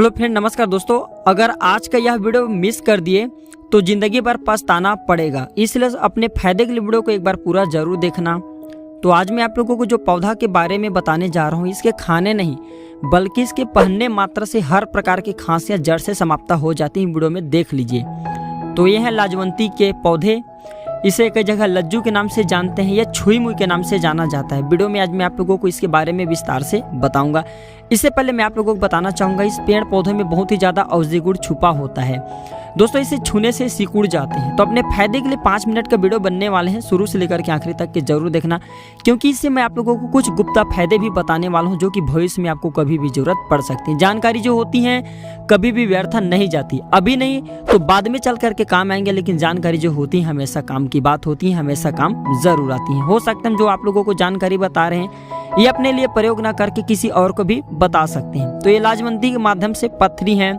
Hello friend, नमस्कार दोस्तों। अगर आज का यह वीडियो मिस कर दिए तो ज़िंदगी भर पछताना पड़ेगा, इसलिए अपने फायदे के लिए वीडियो को एक बार पूरा जरूर देखना। तो आज मैं आप लोगों को जो पौधा के बारे में बताने जा रहा हूँ, इसके खाने नहीं बल्कि इसके पहनने मात्र से हर प्रकार की खांसियाँ जड़ से समाप्त हो जाती हैं। वीडियो में देख लीजिए। तो ये है लाजवंती के पौधे। इसे कई जगह लज्जू के नाम से जानते हैं या छुई मुई के नाम से जाना जाता है। वीडियो में आज मैं आप लोगों को इसके बारे में विस्तार से बताऊंगा। इससे पहले मैं आप लोगों को बताना चाहूँगा, इस पेड़ पौधे में बहुत ही ज़्यादा औषधि गुण छुपा होता है दोस्तों। इसे छूने से सिकुड़ जाते हैं। तो अपने फायदे के लिए 5 मिनट का वीडियो बनने वाले हैं, शुरू से लेकर के आखिरी तक के जरूर देखना, क्योंकि इससे मैं आप लोगों को कुछ गुप्त फायदे भी बताने वाला हूं जो कि भविष्य में आपको कभी भी जरूरत पड़ सकती है। जानकारी जो होती है कभी भी व्यर्थ नहीं जाती, अभी नहीं तो बाद में चल करके काम आएंगे, लेकिन जानकारी जो होती है हमेशा काम की बात होती है, हमेशा काम जरूर आती है। हो सकता है जो आप लोगों को जानकारी बता रहे हैं ये अपने लिए प्रयोग ना करके किसी और को भी बता सकते हैं। तो ये लाजवंती के माध्यम से पथरी है,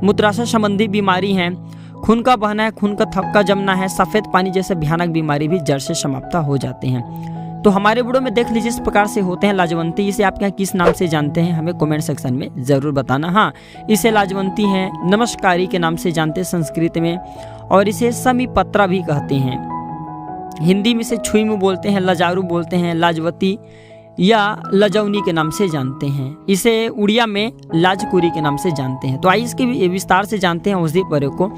मूत्राशय संबंधी बीमारी है, खून का बहना है, खून का थक्का जमना है, सफेद पानी जैसे भयानक बीमारी भी जड़ से समाप्त हो जाते हैं। तो हमारे वीडियो में देख लीजिए इस प्रकार से होते हैं लाजवंती। इसे आप यहाँ किस नाम से जानते हैं हमें कमेंट सेक्शन में जरूर बताना। हाँ, इसे लाजवंती है नमस्कारी के नाम से जानते हैं संस्कृत में, और इसे समीपत्रा भी कहते हैं। हिंदी में इसे छुई मुँह बोलते हैं, लजारू बोलते हैं, लाजवती या लजौनी के नाम से जानते हैं। इसे उड़िया में लाजकुरी के नाम से जानते हैं। तो आइए इसके विस्तार से जानते हैं औषधि प्रयोग को।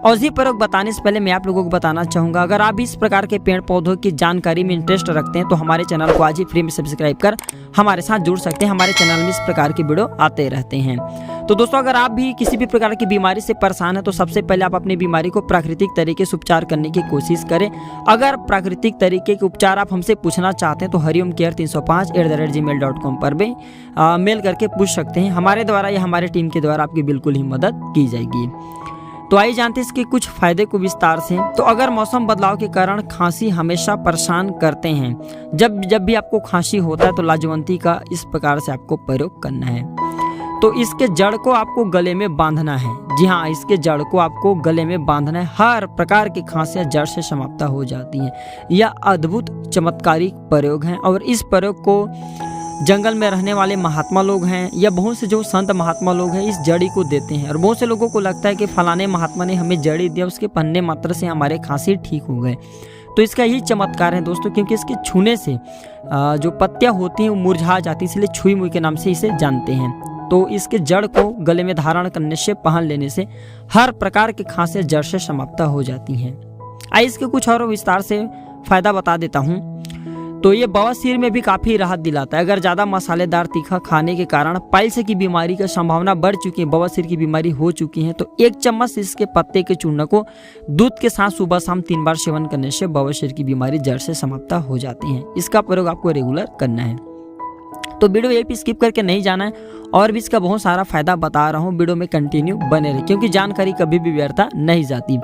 औषधि प्रयोग बताने से पहले मैं आप लोगों को बताना चाहूँगा, अगर आप इस प्रकार के पेड़ पौधों की जानकारी में इंटरेस्ट रखते हैं तो हमारे चैनल को आज ही फ्री में सब्सक्राइब कर हमारे साथ जुड़ सकते हैं। हमारे चैनल में इस प्रकार के वीडियो आते रहते हैं। तो दोस्तों, अगर आप भी किसी भी प्रकार की बीमारी से परेशान हैं तो सबसे पहले आप अपनी बीमारी को प्राकृतिक तरीके से उपचार करने की कोशिश करें। अगर प्राकृतिक तरीके के उपचार आप हमसे पूछना चाहते हैं तो hariomcare305@gmail.com पर भी मेल करके पूछ सकते हैं। हमारे द्वारा या हमारे टीम के द्वारा आपकी बिल्कुल ही मदद की जाएगी। तो आइए जानते हैं इसके कुछ फायदे को विस्तार से। तो अगर मौसम बदलाव के कारण खांसी हमेशा परेशान करते हैं, जब भी आपको खांसी होता है तो लाजवंती का इस प्रकार से आपको प्रयोग करना है। तो इसके जड़ को आपको गले में बांधना है। जी हाँ, इसके जड़ को आपको गले में बांधना है। हर प्रकार की खांसियां जड़ से समाप्त हो जाती हैं। यह अद्भुत चमत्कारिक प्रयोग है, और इस प्रयोग को जंगल में रहने वाले महात्मा लोग हैं या बहुत से जो संत महात्मा लोग हैं इस जड़ी को देते हैं। और बहुत से लोगों को लगता है कि फलाने महात्मा ने हमें जड़ी दिया, उसके पन्ने मात्र से हमारे खांसी ठीक हो गए। तो इसका यही चमत्कार है दोस्तों, क्योंकि इसके छूने से जो पत्तियां होती हैं वो मुरझा जाती हैं, इसलिए छुई मुई के नाम से इसे जानते हैं। तो इसके जड़ को गले में धारण करने से, पहन लेने से हर प्रकार की खांसियां जड़ से समाप्त हो जाती हैं। आइए इसके कुछ और विस्तार से फायदा बता देता हूं। तो ये बवासीर में भी काफी राहत दिलाता है। अगर ज्यादा मसालेदार तीखा खाने के कारण पाइल्स की बीमारी की संभावना बढ़ चुकी है, बवासीर की बीमारी हो चुकी है, तो 1 चम्मच इसके पत्ते के चूर्ण को दूध के साथ सुबह शाम 3 बार सेवन करने से बवासीर की बीमारी जड़ से समाप्त हो जाती है। इसका प्रयोग आपको रेगुलर करना है। तो वीडियो यहीं पे स्किप करके नहीं जाना है, और भी इसका बहुत सारा फायदा बता रहा हूँ। वीडियो में कंटिन्यू बने रहे, क्योंकि जानकारी कभी भी व्यर्थ नहीं जाती।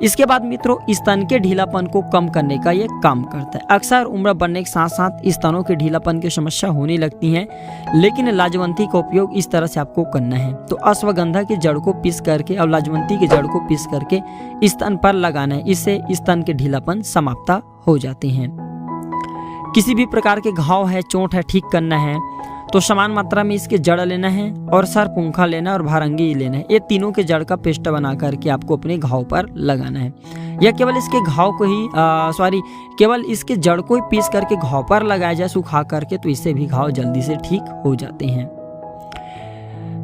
इसके बाद मित्रों, स्तन के ढीलापन को कम करने का ये काम करता है। अक्सर उम्र बढ़ने के साथ साथ स्तनों के ढीलापन की समस्या होने लगती है, लेकिन लाजवंती का उपयोग इस तरह से आपको करना है। तो अश्वगंधा की जड़ को पीस करके और लाजवंती की जड़ को पीस करके स्तन पर लगाना है। इससे स्तन के ढीलापन समाप्त हो जाते हैं। किसी भी प्रकार के घाव है, चोट है, ठीक करना है तो समान मात्रा में इसके जड़ लेना है, और सरपुंखा लेना है, और भारंगी लेना है। ये तीनों के जड़ का पेस्ट बना करके आपको अपने घाव पर लगाना है, या केवल इसके घाव को ही केवल इसके जड़ को ही पीस करके घाव पर लगाया जाए सुखा करके, तो इससे भी घाव जल्दी से ठीक हो जाते हैं।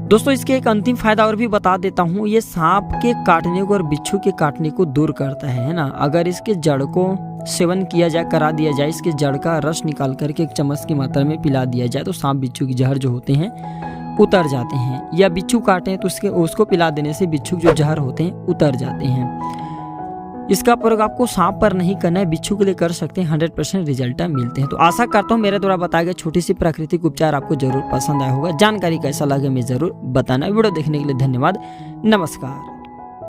दोस्तों, इसके एक अंतिम फायदा और भी बता देता हूँ। ये सांप के काटने को और बिच्छू के काटने को दूर करता है ना। अगर इसके जड़ को सेवन किया जाए, करा दिया जाए, इसके जड़ का रस निकाल करके 1 चम्मच की मात्रा में पिला दिया जाए, तो सांप बिच्छू की जहर जो होते हैं उतर जाते हैं। या बिच्छू काटे तो उसको पिला देने से बिच्छू जो जहर होते हैं उतर जाते हैं। इसका प्रयोग आपको सांप पर नहीं करना है, बिच्छू के लिए कर सकते हैं। 100% रिजल्ट मिलते हैं। तो आशा करता हूँ मेरे द्वारा बताया गया छोटी सी प्राकृतिक उपचार आपको जरूर पसंद आया होगा। जानकारी कैसा लगे मैं जरूर बताना। वीडियो देखने के लिए धन्यवाद। नमस्कार।